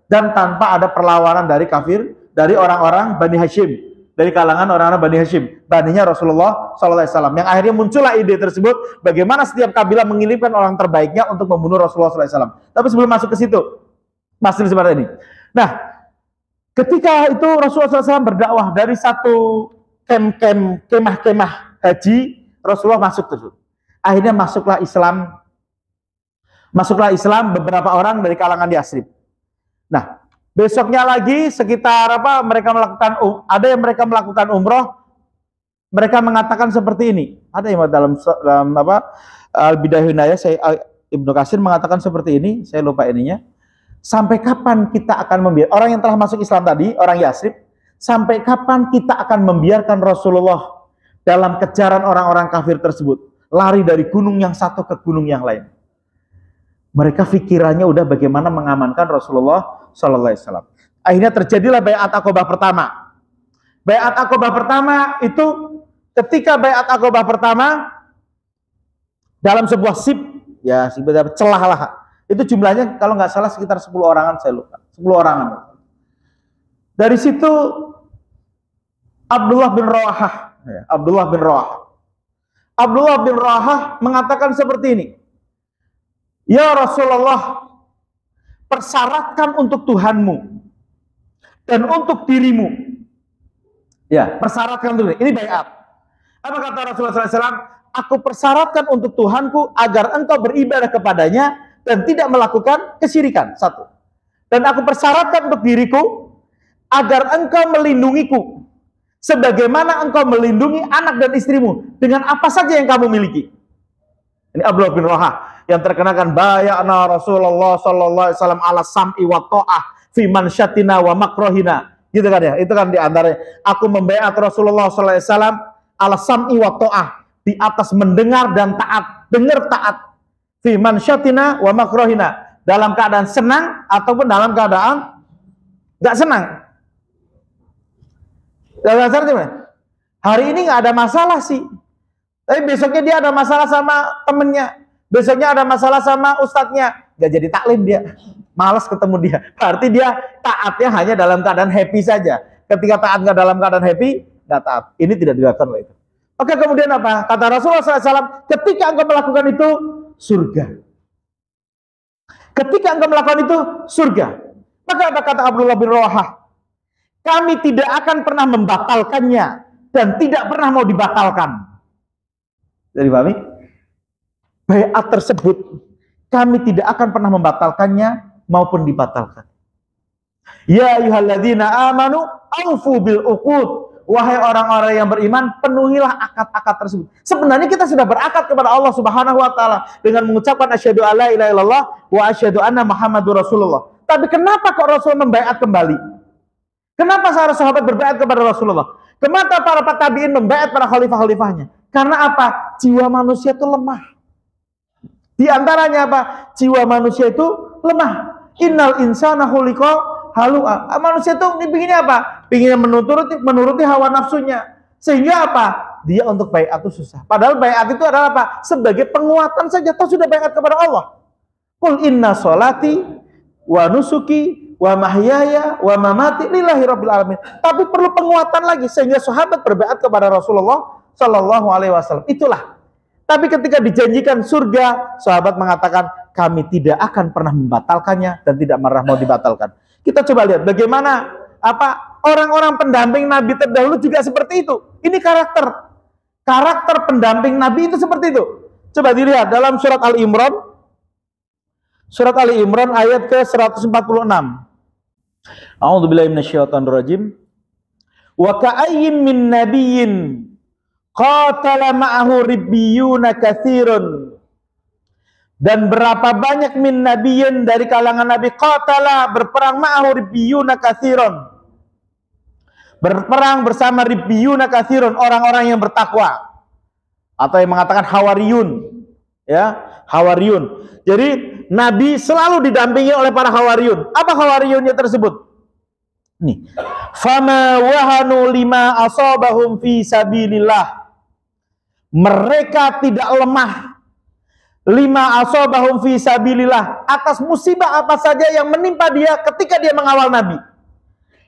dan tanpa ada perlawanan dari kafir, dari orang-orang Bani Hashim. Dari kalangan orang-orang Bani Hashim, baninya Rasulullah SAW. Yang akhirnya muncullah ide tersebut, bagaimana setiap kabilah mengirimkan orang terbaiknya untuk membunuh Rasulullah SAW. Tapi sebelum masuk ke situ, masih seperti ini. Nah, ketika itu Rasulullah SAW berdakwah dari satu kemah-kemah haji, Rasulullah masuk tersebut. Akhirnya masuklah Islam beberapa orang dari kalangan Yasrib. Nah, besoknya lagi sekitar apa mereka melakukan umroh, mereka mengatakan seperti ini. Ada yang dalam Al-Bidayah Hinayah, Ibnu Katsir mengatakan seperti ini, saya lupa ininya. Sampai kapan kita akan membiarkan orang yang telah masuk Islam tadi, orang Yasrib, sampai kapan kita akan membiarkan Rasulullah dalam kejaran orang-orang kafir tersebut, lari dari gunung yang satu ke gunung yang lain. Mereka pikirannya udah bagaimana mengamankan Rasulullah SAW. Akhirnya terjadilah Bai'at Aqobah pertama. Bai'at Aqobah pertama itu ketika Bai'at Aqobah pertama dalam sebuah sip, ya celah lah. Itu jumlahnya kalau nggak salah sekitar 10 orangan, saya lupa. 10 orangan. Dari situ Abdullah bin Rawahah mengatakan seperti ini. Ya Rasulullah, persyaratkan untuk Tuhanmu dan untuk dirimu. Ya, persyaratkan dulu. Ini baiat. Apa kata Rasulullah SAW? Aku persyaratkan untuk Tuhanku agar engkau beribadah kepadanya dan tidak melakukan kesyirikan. Satu. Dan aku persyaratkan untuk diriku agar engkau melindungiku sebagaimana engkau melindungi anak dan istrimu dengan apa saja yang kamu miliki. Ini Abdullah bin Rawahah yang terkenakan bayana Rasulullah sallallahu alaihi wasallam ala sam'i wa ta'ah fi mansyatina wa makrohina. Gitu kan ya? Itu kan di antara aku membaiat Rasulullah sallallahu alaihi wasallam ala sam'i wa ta'ah, di atas mendengar dan taat, dengar taat. Fi mansyatina wa makrohina, dalam keadaan senang ataupun dalam keadaan enggak senang. Dalam gimana? Hari ini nggak ada masalah sih. Tapi besoknya dia ada masalah sama temennya. Besoknya ada masalah sama ustadznya. Nggak jadi taklim dia. malas ketemu dia. Berarti dia taatnya hanya dalam keadaan happy saja. Ketika taat nggak dalam keadaan happy, nggak taat. Ini tidak dilakukan oleh itu. Oke, kemudian apa? Kata Rasulullah SAW, ketika engkau melakukan itu, surga. Ketika engkau melakukan itu, surga. Maka apa kata Abdullah bin Rawahah? Kami tidak akan pernah membatalkannya dan tidak pernah mau dibatalkan. Jadi pahami? Baiat tersebut kami tidak akan pernah membatalkannya maupun dibatalkan. Ya ayyuhalladzina amanu aufu bil uqud. Wahai orang-orang yang beriman, penuhilah akad-akad tersebut. Sebenarnya kita sudah berakad kepada Allah Subhanahu wa taala dengan mengucapkan asyhadu alla ilaha illallah wa asyhadu anna Muhammadur Rasulullah. Tapi kenapa kok Rasul membaiat kembali? Kenapa para sahabat berbaiat kepada Rasulullah? Kenapa para tabi'in membaiat para khalifah-khalifahnya? Karena apa? Jiwa manusia itu lemah. Di antaranya apa? Jiwa manusia itu lemah. Innal insana khuliqa halu'a. Manusia itu pinginnya apa? Pinginnya menuruti hawa nafsunya. Sehingga apa? Dia untuk baiat itu susah. Padahal baiat itu adalah apa? Sebagai penguatan saja. Toh sudah baiat kepada Allah. Qul inna sholati wa nusuki wa mahyaya wa mamati lillahi rabbil alamin. Tapi perlu penguatan lagi sehingga sahabat berbaiat kepada Rasulullah sallallahu alaihi wasallam. Itulah. Tapi ketika dijanjikan surga, sahabat mengatakan kami tidak akan pernah membatalkannya dan tidak pernah mau dibatalkan. Kita coba lihat bagaimana orang-orang pendamping Nabi terdahulu juga seperti itu. Ini karakter pendamping Nabi itu seperti itu. Coba dilihat dalam surat Ali Imran. Surat Ali Imran ayat ke-146. A'udzubillahi minasyaitonirrajim. Wa ka'ayyin min nabiyyin qatala ma'ahu ribbiyuna katsirun. Dan berapa banyak min nabiyyin dari kalangan nabi qatala berperang ma'ahu ribbiyuna katsirun. Berperang bersama ribbiyuna katsirun, orang-orang yang bertakwa. Atau yang mengatakan hawariyun. Ya, hawariyun. Jadi Nabi selalu didampingi oleh para hawariyun. Apa hawariyunnya tersebut? Nih. Fama wahanu lima asabahum fi sabilillah. Mereka tidak lemah. Lima asabahum fi sabilillah. Atas musibah apa saja yang menimpa dia ketika dia mengawal Nabi.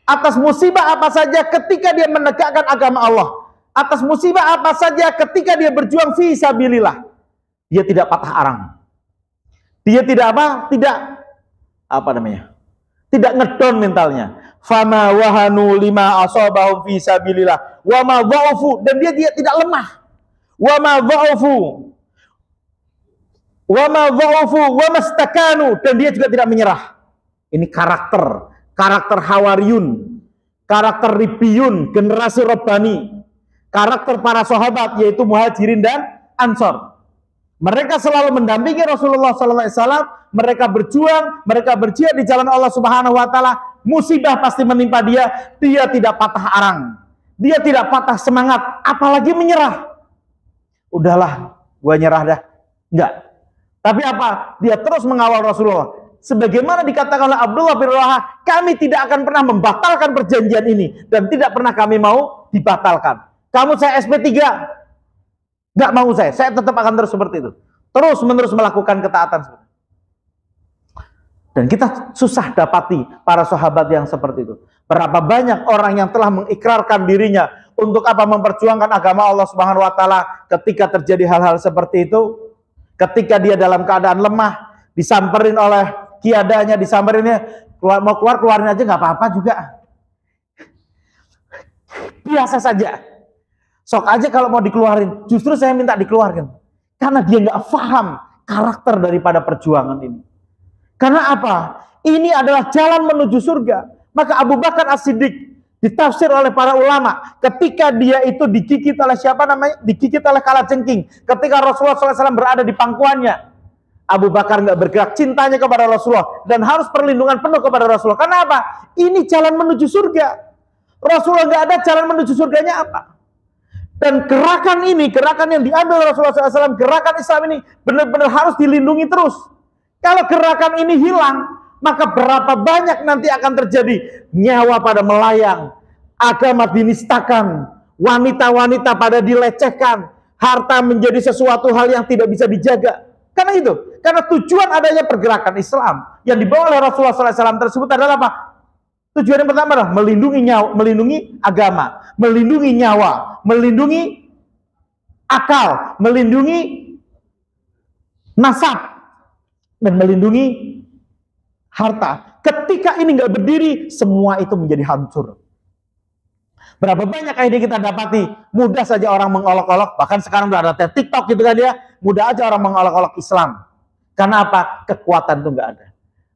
Atas musibah apa saja ketika dia menegakkan agama Allah. Atas musibah apa saja ketika dia berjuang fi sabilillah. Dia tidak patah arang. Dia tidak tidak ngedon mentalnya. Fama wahanu lima asabahum fi sabilillah wa ma dha'ufu, dan dia tidak lemah. Wa ma dha'ufu wa ma dha'ufu wa mastakanu, dan dia juga tidak menyerah. Ini karakter hawariyun, karakter ribiyun, generasi Rabbani, karakter para sahabat yaitu muhajirin dan ansor. Mereka selalu mendampingi Rasulullah SAW. Mereka berjuang, mereka berjihad di jalan Allah Subhanahu Wa Taala. Musibah pasti menimpa dia. Dia tidak patah arang. Dia tidak patah semangat, apalagi menyerah. Udahlah, gua nyerah dah. Enggak. Tapi apa? Dia terus mengawal Rasulullah. Sebagaimana dikatakan oleh Abdullah bin Rawahah, kami tidak akan pernah membatalkan perjanjian ini dan tidak pernah kami mau dibatalkan. Kamu saya SP3. Nggak mau saya tetap akan terus seperti itu. Terus menerus melakukan ketaatan. Dan kita susah dapati para sahabat yang seperti itu. Berapa banyak orang yang telah mengikrarkan dirinya untuk memperjuangkan agama Allah Subhanahu Wa Taala ketika terjadi hal-hal seperti itu. Ketika dia dalam keadaan lemah, disamperin oleh kiadanya, disamperinnya, mau keluarin aja nggak apa-apa juga. Biasa saja. Sok aja kalau mau dikeluarin, justru saya minta dikeluarkan. Karena dia nggak paham karakter daripada perjuangan ini. Karena apa? Ini adalah jalan menuju surga. Maka Abu Bakar As-Siddiq ditafsir oleh para ulama. Ketika dia itu digigit oleh siapa namanya? Digigit oleh kalajengking. Ketika Rasulullah SAW berada di pangkuannya, Abu Bakar nggak bergerak, cintanya kepada Rasulullah. Dan harus perlindungan penuh kepada Rasulullah. Karena apa? Ini jalan menuju surga. Rasulullah nggak ada, jalan menuju surganya apa? Dan gerakan ini, gerakan yang diambil Rasulullah SAW, gerakan Islam ini benar-benar harus dilindungi terus. Kalau gerakan ini hilang, maka berapa banyak nanti akan terjadi nyawa pada melayang, agama dinistakan, wanita-wanita pada dilecehkan, harta menjadi sesuatu hal yang tidak bisa dijaga. Karena itu, karena tujuan adanya pergerakan Islam, yang dibawa oleh Rasulullah SAW tersebut adalah apa? Tujuan yang pertama adalah melindungi nyawa, melindungi agama, melindungi nyawa, melindungi akal, melindungi nasab, dan melindungi harta. Ketika ini nggak berdiri, semua itu menjadi hancur. Berapa banyak akhirnya kita dapati, mudah saja orang mengolok-olok, bahkan sekarang udah ada TikTok gitu kan ya, mudah aja orang mengolok-olok Islam. Karena apa? Kekuatan itu nggak ada.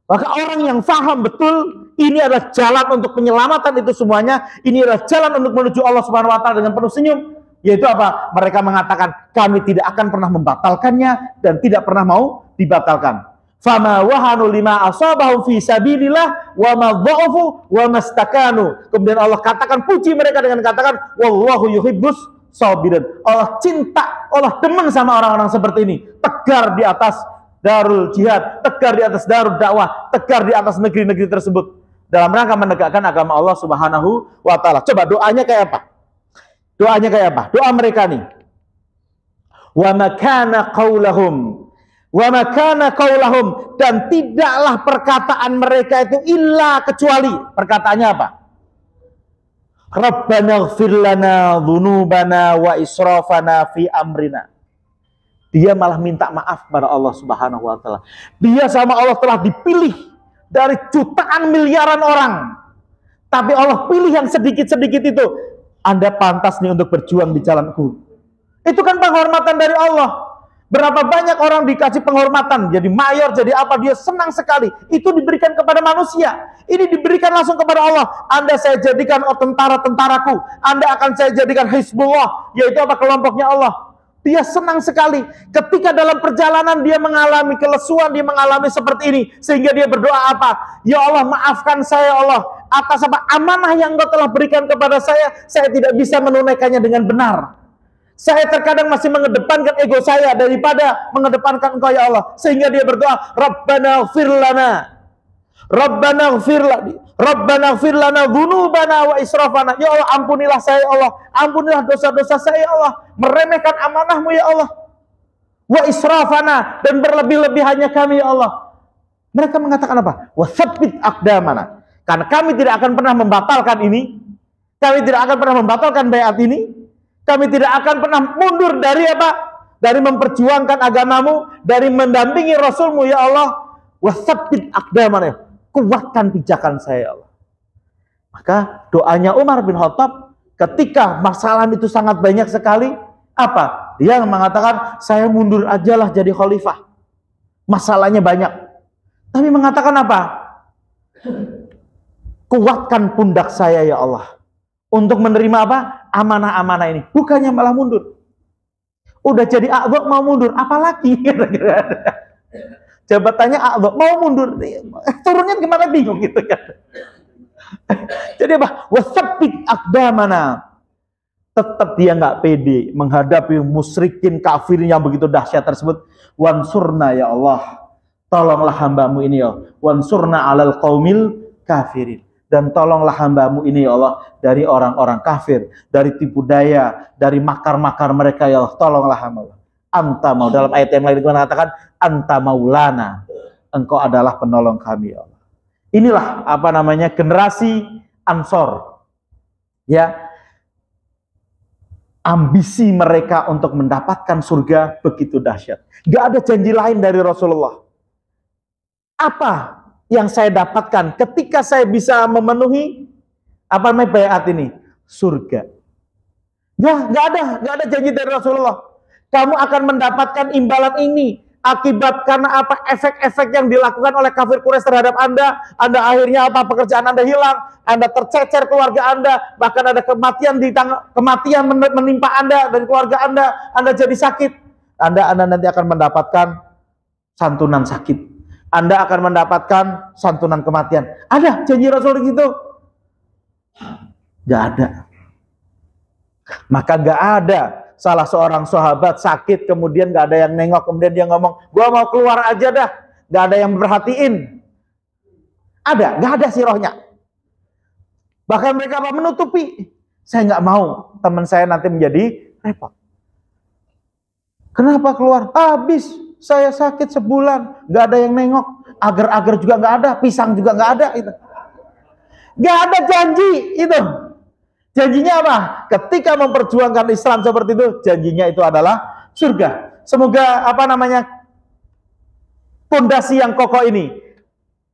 Maka orang yang paham betul ini adalah jalan untuk penyelamatan itu semuanya, ini adalah jalan untuk menuju Allah Subhanahu wa taala dengan penuh senyum, yaitu apa? Mereka mengatakan kami tidak akan pernah membatalkannya dan tidak pernah mau dibatalkan. Fama wahanu lima asabahum fi sabilillah wa ma dha'ufu wa mastakanu. Kemudian Allah katakan, puji mereka dengan katakan wallahu yuhibbus sabirin. Allah cinta, Allah demen sama orang-orang seperti ini, tegar di atas darul jihad, tegar di atas darul dakwah, tegar di atas negeri-negeri tersebut dalam rangka menegakkan agama Allah Subhanahu wa taala. Coba doanya kayak apa? Doanya kayak apa? Doa mereka nih. Wa makana qaulahum, wa makana qaulahum, dan tidaklah perkataan mereka itu illa kecuali perkataannya apa? Rabbana ighfir lana dzunubana wa israfana fi amrina. Dia malah minta maaf kepada Allah Subhanahu wa taala. Dia sama Allah telah dipilih dari jutaan miliaran orang. Tapi Allah pilih yang sedikit-sedikit itu. Anda pantas nih untuk berjuang di jalanku. Itu kan penghormatan dari Allah. Berapa banyak orang dikasih penghormatan, jadi mayor, jadi apa, dia senang sekali. Itu diberikan kepada manusia. Ini diberikan langsung kepada Allah. Anda saya jadikan tentara-tentaraku. Anda akan saya jadikan Hizbullah, yaitu apa, kelompoknya Allah. Dia senang sekali. Ketika dalam perjalanan dia mengalami kelesuan, dia mengalami seperti ini, sehingga dia berdoa apa? Ya Allah, maafkan saya Allah atas apa amanah yang Engkau telah berikan kepada saya tidak bisa menunaikannya dengan benar. Saya terkadang masih mengedepankan ego saya daripada mengedepankan Engkau ya Allah. Sehingga dia berdoa, Rabbana ighfir lana, Rabbana ighfir lana dzunubana wa israfana. Ya Allah, ampunilah saya ya Allah, ampunilah dosa-dosa saya ya Allah, meremehkan amanahmu ya Allah. Wa israfana, dan berlebih-lebihannya kami ya Allah. Mereka mengatakan apa? Wa tsabbit aqdamana. Karena kami tidak akan pernah membatalkan ini. Kami tidak akan pernah membatalkan baiat ini. Kami tidak akan pernah mundur dari apa? Dari memperjuangkan agamamu, dari mendampingi Rasulmu ya Allah. Wa tsabbit aqdamana. Kuatkan pijakan saya ya Allah. Maka doanya Umar bin Khattab ketika masalah itu sangat banyak sekali, apa? Dia mengatakan, saya mundur ajalah jadi khalifah. Masalahnya banyak. Tapi mengatakan apa? Kuatkan pundak saya ya Allah. Untuk menerima apa? Amanah-amanah ini. Bukannya malah mundur. Udah jadi a'dha mau mundur, apalagi? Jabatannya a'dha mau mundur, turunnya gimana bingung gitu kan. Jadi apa? Wasabbit aqdamana. Tetap dia nggak pede menghadapi musyrikin kafir yang begitu dahsyat tersebut. Wansurna ya Allah, tolonglah hambamu ini ya. Wansurna alal qaumil kafirin. Dan tolonglah hambamu ini ya Allah dari orang-orang kafir, dari tipu daya, dari makar-makar mereka ya Allah. Tolonglah hambamu. Anta mau, dalam ayat yang lain mengatakan anta maulana, engkau adalah penolong kami ya Allah. Inilah apa namanya generasi Ansor. Ya. Ambisi mereka untuk mendapatkan surga begitu dahsyat. Gak ada janji lain dari Rasulullah. Apa yang saya dapatkan ketika saya bisa memenuhi apa namanya baiat ini? Surga. Ya, gak ada janji dari Rasulullah. Kamu akan mendapatkan imbalan ini akibat karena apa? Efek-efek yang dilakukan oleh kafir Quraisy terhadap Anda. Anda akhirnya apa? Pekerjaan Anda hilang, Anda tercecer keluarga Anda, bahkan ada kematian menimpa Anda dan keluarga Anda jadi sakit. Anda nanti akan mendapatkan santunan sakit. Anda akan mendapatkan santunan kematian. Ada janji Rasul gitu? Gak ada. Maka gak ada salah seorang sahabat sakit, kemudian gak ada yang nengok, kemudian dia ngomong, gua mau keluar aja dah, gak ada yang merhatiin. Ada, gak ada sih rohnya. Bahkan mereka apa? Menutupi. Saya gak mau teman saya nanti menjadi repot. Kenapa keluar? Habis saya sakit sebulan, gak ada yang nengok, agar-agar juga nggak ada, pisang juga nggak ada, itu. Nggak ada janji itu. Janjinya apa? Ketika memperjuangkan Islam seperti itu, janjinya itu adalah surga. Semoga pondasi yang kokoh ini,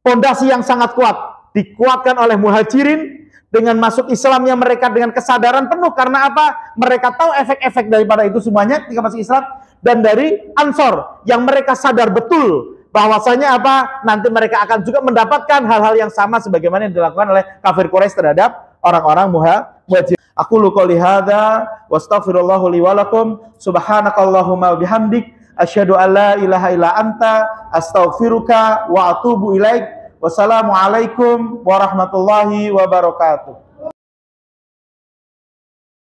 pondasi yang sangat kuat, dikuatkan oleh muhajirin dengan masuk Islamnya mereka dengan kesadaran penuh. Karena apa? Mereka tahu efek-efek daripada itu semuanya ketika masuk Islam. Dan dari Ansor yang mereka sadar betul bahwasanya nanti mereka akan juga mendapatkan hal-hal yang sama sebagaimana yang dilakukan oleh kafir Quraisy terhadap orang-orang muhajir. Aku qouli hadza wa astaghfirullah li wa lakum subhanakallahumma bihamdik asyhadu an la ilaha illa anta astaghfiruka wa atubu ilaik. Wassalamualaikum warahmatullahi wabarakatuh.